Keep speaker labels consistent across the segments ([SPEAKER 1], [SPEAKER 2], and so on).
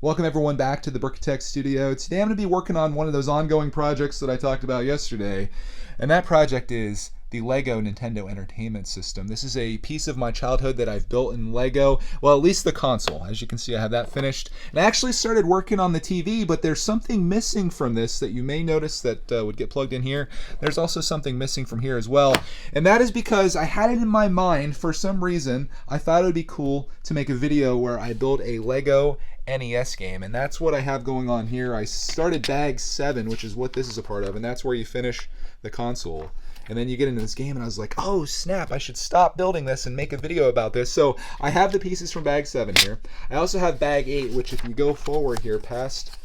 [SPEAKER 1] Welcome everyone back to the brickitect studio. Today I'm going to be working on one of those ongoing projects that I talked about yesterday, and that project is the Lego Nintendo Entertainment System. This is a piece of my childhood that I've built in Lego, well, at least the console. As you can see, I have that finished. And I actually started working on the TV, but there's something missing from this that you may notice that would get plugged in here. There's also something missing from here as well, and that is because I had it in my mind for some reason. I thought it would be cool to make a video where I build a Lego NES game, and that's what I have going on here. I started bag 7, which is what this is a part of, and that's where you finish the console. And then you get into this game, and I was like, oh snap, I should stop building this and make a video about this. So I have the pieces from bag 7 here. I also have bag 8, which if you go forward here past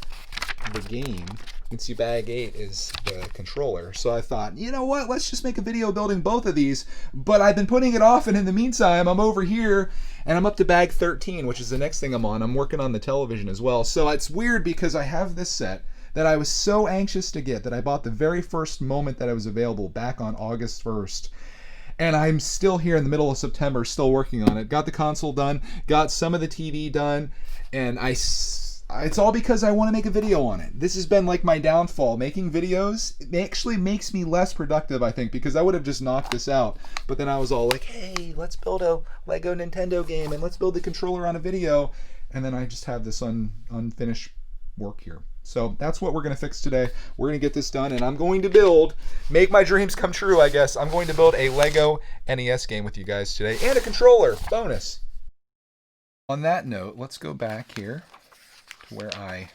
[SPEAKER 1] the game, you can see bag 8 is the controller. So I thought, you know what, let's just make a video building both of these. But I've been putting it off, and in the meantime, I'm over here and I'm up to bag 13, which is the next thing I'm on. I'm working on the television as well. So it's weird because I have this set that I was so anxious to get that I bought the very first moment that it was available back on August 1st. And I'm still here in the middle of September, still working on it. Got the console done, got some of the TV done, and it's all because I want to make a video on it. This has been like my downfall. Making videos, it actually makes me less productive, I think, because I would have just knocked this out. But then I was all like, hey, let's build a Lego Nintendo game and let's build the controller on a video. And then I just have this unfinished work here. So that's what we're going to fix today. We're going to get this done, and I'm going to make my dreams come true, I guess. I'm going to build a Lego NES game with you guys today, and a controller, bonus. On that note, let's go back here to where I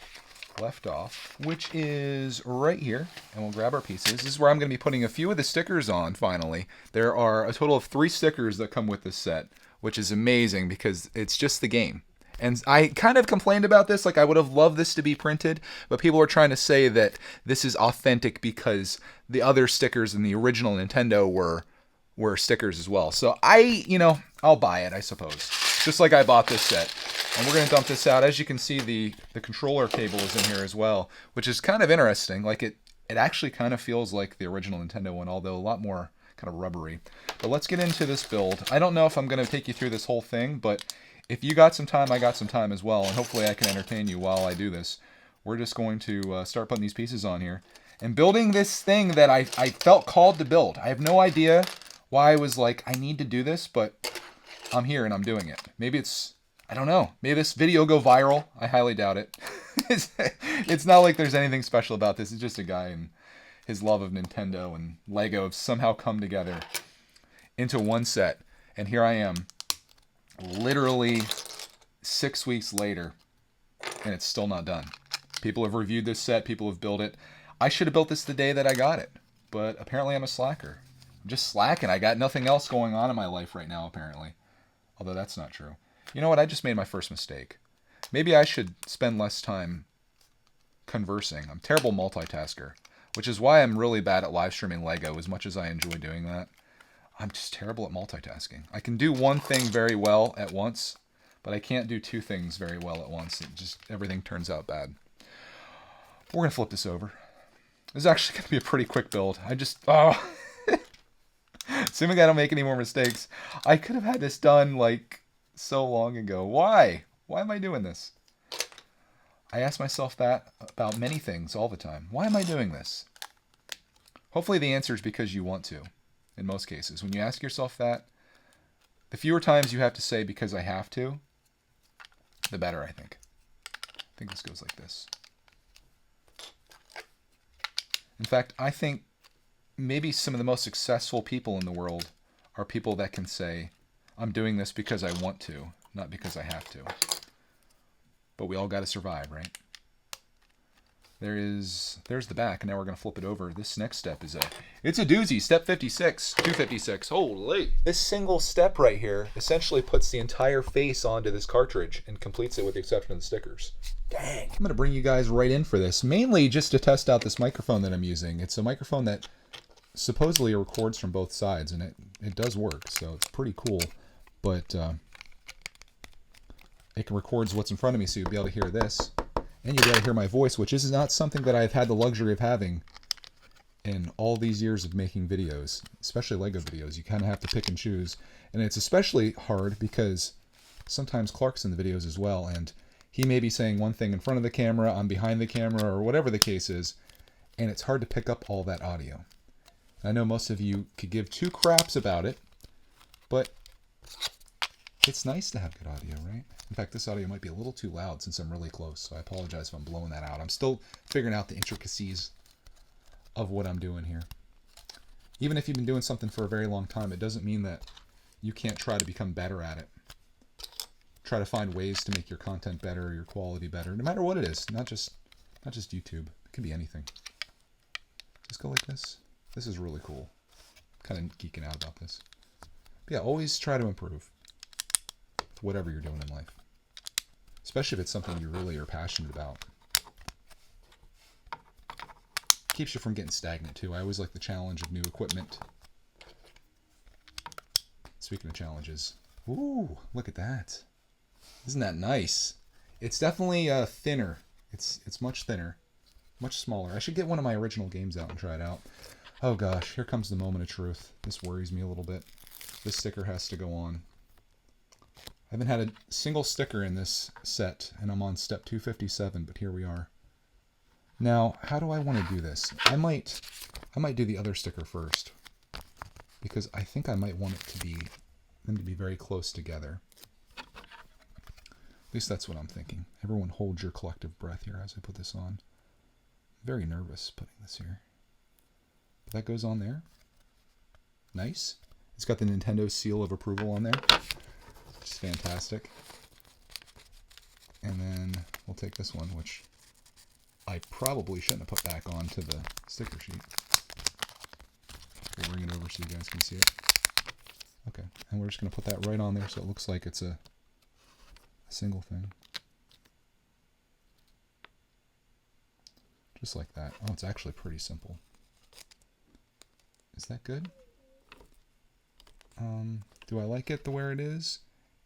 [SPEAKER 1] left off, which is right here, and we'll grab our pieces. This is where I'm going to be putting a few of the stickers on, finally. There are a total of 3 stickers that come with this set, which is amazing because it's just the game. And I kind of complained about this, like I would have loved this to be printed, but people are trying to say that this is authentic because the other stickers in the original Nintendo were stickers as well. So I'll buy it, I suppose. Just like I bought this set. And we're going to dump this out. As you can see, the controller cable is in here as well, which is kind of interesting. Like it actually kind of feels like the original Nintendo one, although a lot more kind of rubbery. But let's get into this build. I don't know if I'm going to take you through this whole thing, but if you got some time, I got some time as well, and hopefully I can entertain you while I do this. We're just going to start putting these pieces on here and building this thing that I felt called to build. I have no idea why I was like, I need to do this, but I'm here and I'm doing it. Maybe I don't know. Maybe this video go viral. I highly doubt it. It's not like there's anything special about this. It's just a guy and his love of Nintendo and Lego have somehow come together into one set. And here I am, literally 6 weeks later, and it's still not done. People have reviewed this set. People have built it. I should have built this the day that I got it, but apparently I'm a slacker. I'm just slacking. I got nothing else going on in my life right now, apparently. Although that's not true. You know what? I just made my first mistake. Maybe I should spend less time conversing. I'm a terrible multitasker, which is why I'm really bad at live streaming Lego, as much as I enjoy doing that. I'm just terrible at multitasking. I can do one thing very well at once, but I can't do 2 things very well at once. Everything turns out bad. We're going to flip this over. This is actually going to be a pretty quick build. Assuming I don't make any more mistakes. I could have had this done like so long ago. Why? Why am I doing this? I ask myself that about many things all the time. Why am I doing this? Hopefully the answer is because you want to. In most cases, when you ask yourself that, the fewer times you have to say because I have to, the better, I think. I think this goes like this. In fact, I think maybe some of the most successful people in the world are people that can say, I'm doing this because I want to, not because I have to. But we all got to survive, right? There's the back, and now we're going to flip it over. This next step it's a doozy. Step 56, 256. Holy! This single step right here essentially puts the entire face onto this cartridge and completes it with the exception of the stickers. Dang! I'm going to bring you guys right in for this, mainly just to test out this microphone that I'm using. It's a microphone that supposedly records from both sides, and it does work, so it's pretty cool. But it records what's in front of me, so you'll be able to hear this. And you'll be able to hear my voice, which is not something that I've had the luxury of having in all these years of making videos, especially Lego videos. You kind of have to pick and choose. And it's especially hard because sometimes Clark's in the videos as well, and He may be saying one thing in front of the camera, I'm behind the camera, or whatever the case is, and it's hard to pick up all that audio. I know most of you could give two craps about it, but it's nice to have good audio, right? In fact, this audio might be a little too loud since I'm really close, so I apologize if I'm blowing that out. I'm still figuring out the intricacies of what I'm doing here. Even if you've been doing something for a very long time, it doesn't mean that you can't try to become better at it. Try to find ways to make your content better, your quality better, no matter what it is. Not just YouTube. It can be anything. Just go like this. This is really cool. Kind of geeking out about this. But yeah, always try to improve with whatever you're doing in life. Especially if it's something you really are passionate about. Keeps you from getting stagnant too. I always like the challenge of new equipment. Speaking of challenges, ooh, look at that! Isn't that nice? It's definitely thinner. It's much thinner, much smaller. I should get one of my original games out and try it out. Oh gosh, here comes the moment of truth. This worries me a little bit. This sticker has to go on. I haven't had a single sticker in this set, and I'm on step 257, but here we are. Now, how do I want to do this? I might do the other sticker first, because I think I might want them to be very close together. At least that's what I'm thinking. Everyone hold your collective breath here as I put this on. I'm very nervous putting this here. But that goes on there. Nice. It's got the Nintendo seal of approval on there, which is fantastic. And then we'll take this one, which I probably shouldn't have put back onto the sticker sheet. We'll bring it over so you guys can see it. Okay, and we're just going to put that right on there so it looks like it's a single thing. Just like that. Oh, it's actually pretty simple. Is that good? Do I like it the way it is?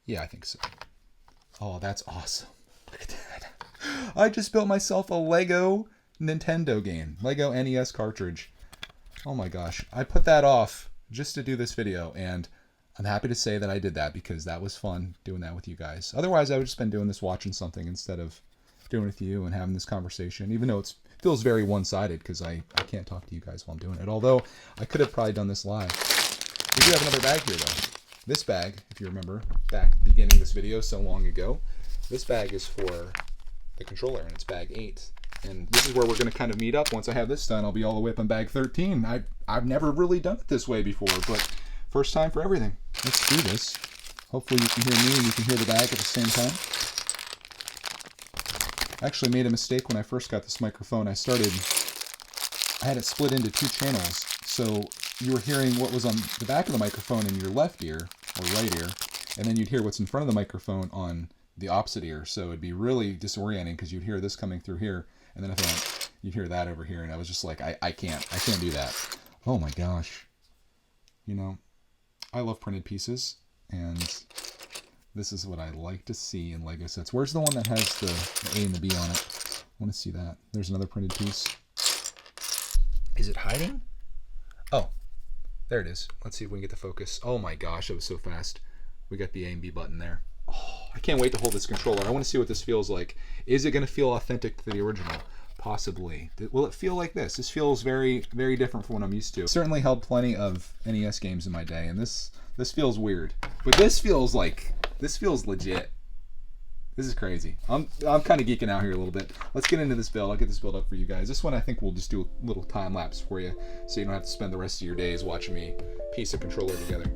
[SPEAKER 1] Yeah, I think so. Oh, that's awesome. Look at that. I just built myself a Lego Nintendo game. Lego NES cartridge. Oh my gosh. I put that off just to do this video, and I'm happy to say that I did that because that was fun doing that with you guys. Otherwise, I would just been doing this watching something instead of doing it with you and having this conversation, even though it feels very one-sided because I can't talk to you guys while I'm doing it. Although, I could have probably done this live. We do have another bag here, though. This bag, if you remember, back beginning this video so long ago, this bag is for the controller, and it's bag 8. And this is where we're going to kind of meet up. Once I have this done, I'll be all the way up on bag 13. I've never really done it this way before, but first time for everything. Let's do this. Hopefully you can hear me and you can hear the bag at the same time. I actually made a mistake when I first got this microphone. I had it split into 2 channels, so you were hearing what was on the back of the microphone in your left ear, or right ear, and then you'd hear what's in front of the microphone on the opposite ear, so it'd be really disorienting because you'd hear this coming through here, and then if I went, you'd hear that over here, and I was just like, I can't do that. Oh my gosh. You know, I love printed pieces, and this is what I like to see in Lego sets. Where's the one that has the A and the B on it? I want to see that. There's another printed piece. Is it hiding? Oh, there it is. Let's see if we can get the focus. Oh my gosh, it was so fast. We got the A and B button there. Oh, I can't wait to hold this controller. I want to see what this feels like. Is it going to feel authentic to the original? Possibly. Will it feel like this? This feels very, very different from what I'm used to. Certainly held plenty of NES games in my day, and this feels weird. But this feels legit. This is crazy. I'm kind of geeking out here a little bit. Let's get into this build. I'll get this build up for you guys. This one I think we'll just do a little time lapse for you, so you don't have to spend the rest of your days watching me piece a controller together.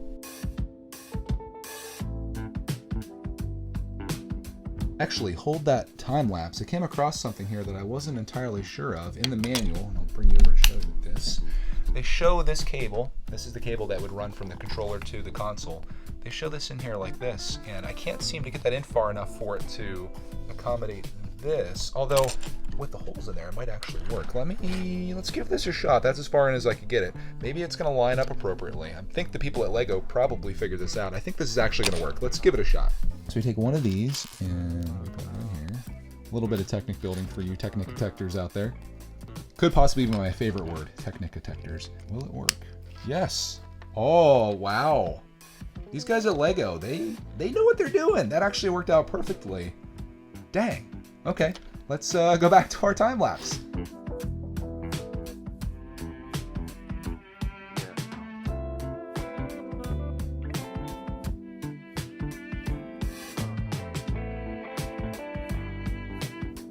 [SPEAKER 1] Actually, hold that time lapse. I came across something here that I wasn't entirely sure of in the manual, and I'll bring you over to show you this. They show this cable. This is the cable that would run from the controller to the console. They show this in here like this, and I can't seem to get that in far enough for it to accommodate this. Although, with the holes in there, it might actually work. Let's give this a shot. That's as far in as I could get it. Maybe it's going to line up appropriately. I think the people at Lego probably figured this out. I think this is actually going to work. Let's give it a shot. So we take one of these, and we put it in here. A little bit of Technic building for you Technicitectors out there. Could possibly be my favorite word, Technicitectors. Will it work? Yes. Oh, wow. These guys at Lego, they know what they're doing. That actually worked out perfectly. Dang. Okay, let's go back to our time lapse. I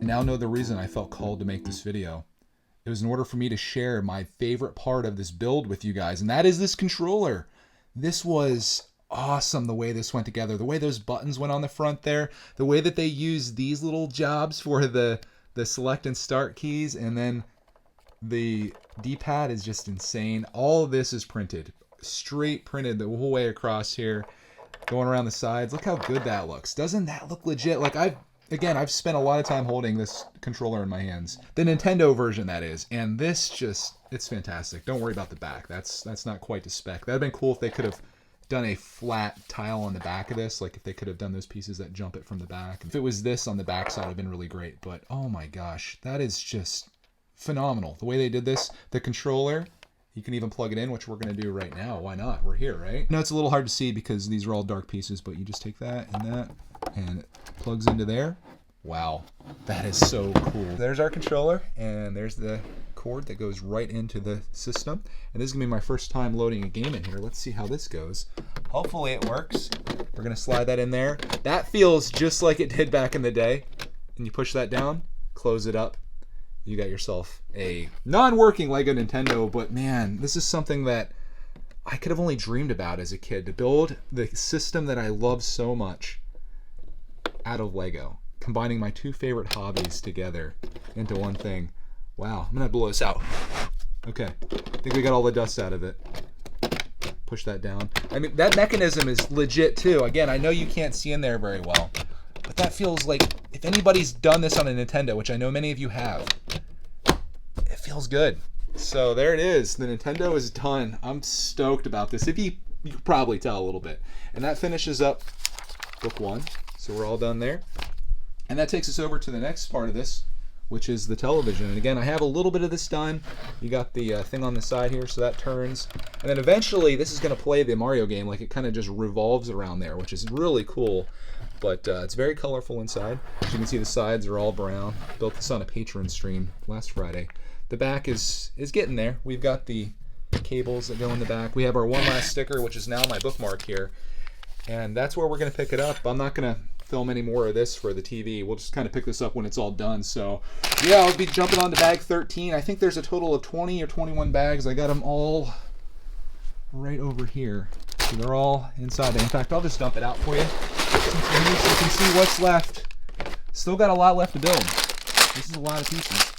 [SPEAKER 1] now know the reason I felt called to make this video. It was in order for me to share my favorite part of this build with you guys, and that is this controller. This was awesome the way this went together, the way those buttons went on the front there, the way that they used these little jobs for the select and start keys, and then the D-pad is just insane. All of this is printed, straight printed the whole way across here, going around the sides. Look how good that looks. Doesn't that look legit? Like I've spent a lot of time holding this controller in my hands. The Nintendo version, that is. And this just, it's fantastic. Don't worry about the back. That's not quite to spec. That would have been cool if they could have done a flat tile on the back of this. Like if they could have done those pieces that jump it from the back. If it was this on the back side, it would have been really great. But oh my gosh, that is just phenomenal. The way they did this, the controller, you can even plug it in, which we're going to do right now. Why not? We're here, right? No, it's a little hard to see because these are all dark pieces, but you just take that, and it plugs into there. Wow, that is so cool. There's our controller, and there's the cord that goes right into the system. And this is gonna be my first time loading a game in here. Let's see how this goes. Hopefully it works. We're gonna slide that in there. That feels just like it did back in the day. And you push that down, close it up. You got yourself a non-working Lego Nintendo, but man, this is something that I could have only dreamed about as a kid, to build the system that I love so much out of Lego, combining my two favorite hobbies together into one thing. Wow, I'm gonna blow this out. Okay, I think we got all the dust out of it. Push that down. I mean, that mechanism is legit too. Again, I know you can't see in there very well, but that feels like, if anybody's done this on a Nintendo, which I know many of you have, it feels good. So there it is. The Nintendo is done. I'm stoked about this. If you can probably tell a little bit. And that finishes up book one. So we're all done there. And that takes us over to the next part of this, which is the television. And again, I have a little bit of this done. You got the thing on the side here, so that turns. And then eventually this is going to play the Mario game. Like, it kind of just revolves around there, which is really cool. But it's very colorful inside. As you can see, the sides are all brown. Built this on a Patreon stream last Friday. The back is getting there. We've got the cables that go in the back. We have our one last sticker, which is now my bookmark here. And that's where we're going to pick it up. I'm not going to film any more of this for the TV. We'll just kind of pick this up when it's all done. So yeah, I'll be jumping on to bag 13. I think there's a total of 20 or 21 bags. I got them all right over here. So they're all inside there. In fact, I'll just dump it out for you, so you can see what's left. Still got a lot left to build. This is a lot of pieces.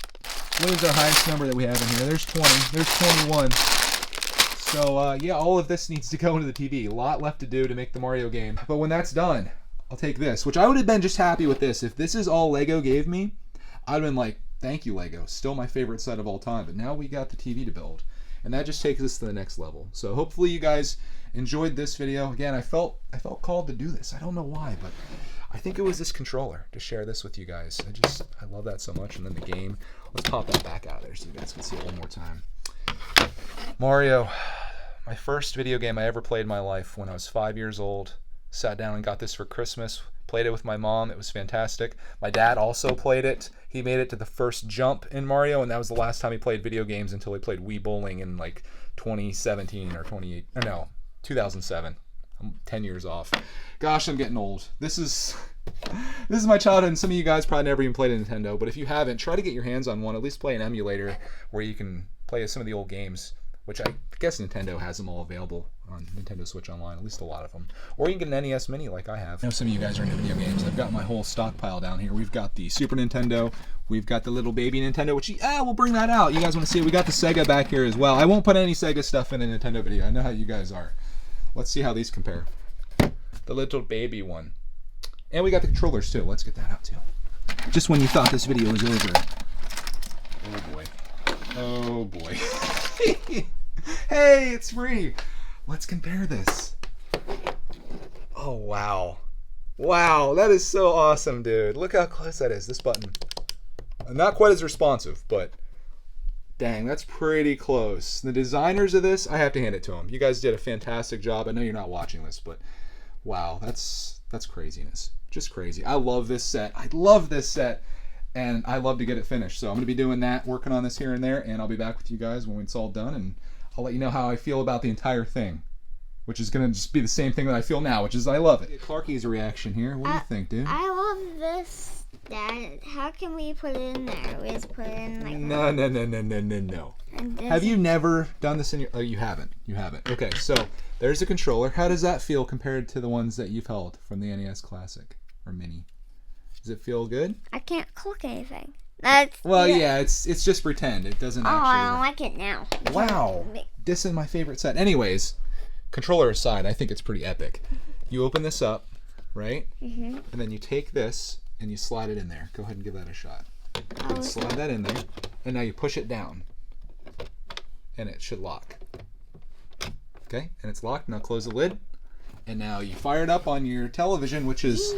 [SPEAKER 1] What is our highest number that we have in here? There's 20. There's 21. So yeah, all of this needs to go into the TV. A lot left to do to make the Mario game. But when that's done, I'll take this, which I would have been just happy with this. If this is all Lego gave me, I'd have been like, thank you, Lego. Still my favorite set of all time. But now we got the TV to build. And that just takes us to the next level. So hopefully you guys enjoyed this video. Again, I felt called to do this. I don't know why, but I think it was this controller to share this with you guys. I love that so much. And then the game. Let's pop that back out there so you guys can see it one more time. Mario, my first video game I ever played in my life when I was 5 years old. Sat down and got this for Christmas. Played it with my mom. It was fantastic. My dad also played it. He made it to the first jump in Mario, and that was the last time he played video games until he played Wii Bowling in like 2017 or 2007. I'm 10 years off. Gosh, I'm getting old. This is my childhood, and some of you guys probably never even played a Nintendo, but if you haven't, try to get your hands on one. At least play an emulator where you can play some of the old games, which I guess Nintendo has them all available on Nintendo Switch Online, at least a lot of them. Or you can get an NES Mini like I have. I know some of you guys are into video games. I've got my whole stockpile down here. We've got the Super Nintendo. We've got the little baby Nintendo, which, we'll bring that out. You guys want to see it? We got the Sega back here as well. I won't put any Sega stuff in a Nintendo video. I know how you guys are. Let's see how these compare. The little baby one. And we got the controllers too. Let's get that out too. Just when you thought this video was over. Oh boy. Oh boy. Hey, it's free. Let's compare this. Oh, wow. Wow, that is so awesome, dude. Look how close that is, this button. Not quite as responsive, but dang, that's pretty close. The designers of this, I have to hand it to them. You guys did a fantastic job. I know you're not watching this, but wow, that's craziness. Just crazy. I love this set. I love this set. And I love to get it finished. So I'm going to be doing that, working on this here and there, and I'll be back with you guys when it's all done, and I'll let you know how I feel about the entire thing, which is going to just be the same thing that I feel now, which is I love it. Clarky's reaction here. What do you think, dude?
[SPEAKER 2] I love this, Dad. How can we put it in there? We just put it in like...
[SPEAKER 1] No. Have you never done this in your... Oh, you haven't. You haven't. Okay, so there's the controller. How does that feel compared to the ones that you've held from the NES Classic or Mini? Does it feel good?
[SPEAKER 2] I can't click anything.
[SPEAKER 1] Yeah, it's just pretend. It doesn't actually...
[SPEAKER 2] I don't like it now.
[SPEAKER 1] Wow. This is my favorite set. Anyways, controller aside, I think it's pretty epic. You open this up, right? Mm-hmm. And then you take this and you slide it in there. Go ahead and give that a shot. And slide that in there. And now you push it down. And it should lock. Okay? And it's locked. Now close the lid. And now you fire it up on your television, which is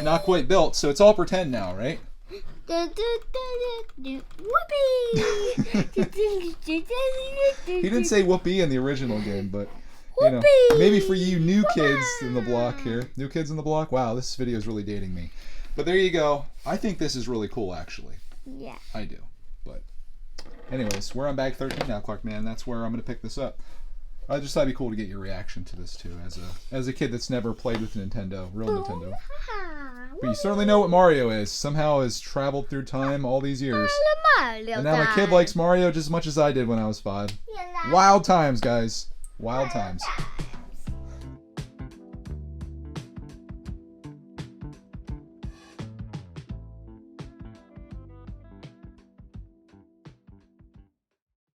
[SPEAKER 1] not quite built, so it's all pretend now, right?
[SPEAKER 2] Whoopee!
[SPEAKER 1] He didn't say whoopee in the original game, but you know, maybe for you new kids in the block here. New kids in the block? Wow, this video is really dating me. But there you go. I think this is really cool, actually.
[SPEAKER 2] Yeah.
[SPEAKER 1] I do. But anyways, we're on bag 13 now, Clark, man. That's where I'm going to pick this up. I just thought it'd be cool to get your reaction to this too, as a kid that's never played with Nintendo, real Nintendo. But you certainly know what Mario is. Somehow has traveled through time all these years. And now my kid likes Mario just as much as I did when I was 5. Wild times, guys. Wild times.